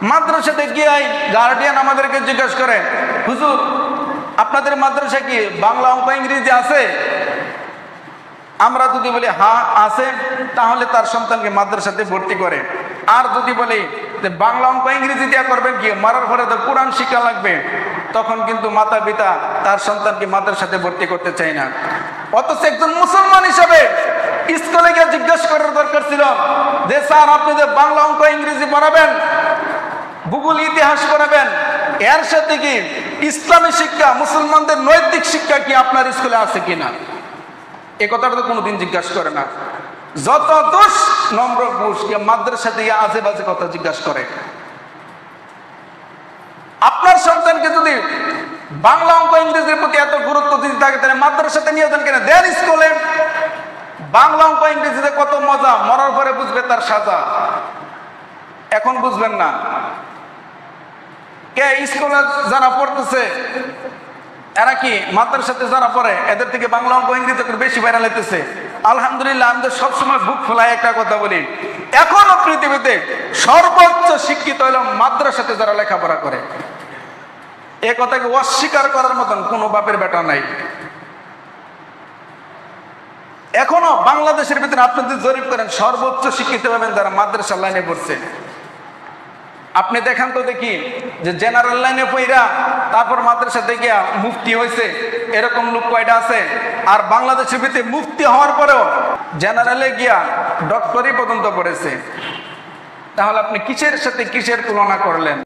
মাদ্রাসাতে গিয়ে গার্ডিয়ান আমাদেরকে জিজ্ঞাসা করে, হুজুর আপনাদের মাদ্রাসা কি বাংলা অঙ্ক ইংরেজি আছে? আমরা যদি বলি হ্যাঁ আছে, তাহলে তার সন্তানকে মাদ্রাসাতে ভর্তি করে। আর যদি বলি যে বাংলা অঙ্ক ইংরেজি দিয়া করবেন কি, মারার পরে তো কোরআন শিক্ষা লাগবে, তখন কিন্তু মাতা পিতা তার সন্তানকে মাদ্রাসাতে ভর্তি করতে চায় না। অথচ একজন মুসলমান হিসাবে স্কুলে গিয়ে জিজ্ঞাসা করার দরকার ছিল যে স্যার আপনি যে বাংলা অঙ্ক ইংরেজি পড়াবেন, ভূগোল ইতিহাস পড়াবেন, এর সাথে কি ইসলামী শিক্ষা মুসলমানদের নৈতিক শিক্ষা কি আপনার স্কুলে আছে কিনা? এ কথাটা তো কোনোদিন জিজ্ঞাসা করে না। যত দোষ নম্র ঘুষ মাদ্রাসাতে আজে বাজে কথা জিজ্ঞাসা করে। আপনার সন্তানকে যদি বাংলা অঙ্ক ইংরেজির প্রতি এত গুরুত্ব দিতে থাকে, তাহলে মাদ্রাসাতে নিয়ে যান কেন? দেন স্কুলে। বাংলা অঙ্ক ইংরেজিতে কত মজা, মরার পরে বুঝবে তার সাজা, এখন বুঝবেন না। কে স্কুলে যারা পড়তেছে এরা কি মাদ্রাসাতে যারা পড়ে এদের থেকে বাংলা অঙ্ক ইংরেজি বেশি ভাইরাল হইতেছে? আলহামদুলিল্লাহ, আমি তো সবসময় বুক ফোলাই একটা কথা বলি, এখনো পৃথিবীতে সর্বোচ্চ শিক্ষিত হলো মাদ্রাসাতে যারা লেখাপড়া করে। এ কথাকে অস্বীকার করার মতন কোনো বাপের বেটা নাই। এখনো বাংলাদেশের ভিতরে আপনি যদি জরিপ করেন, সর্বোচ্চ শিক্ষিত পাবেন যারা মাদ্রাসা লাইনে পড়ছে। আপনি দেখান তো দেখি যে জেনারেল লাইনে পইরা তারপর মাদ্রাসাতে গিয়া মুফতি হয়েছে, এরকম লোক কয়টা আছে? আর বাংলাদেশের ভিতরে মুফতি হওয়ার পরেও জেনারেলে গিয়া ডক্টরি পর্যন্ত পড়েছে। তাহলে আপনি কিসের সাথে কিসের তুলনা করলেন?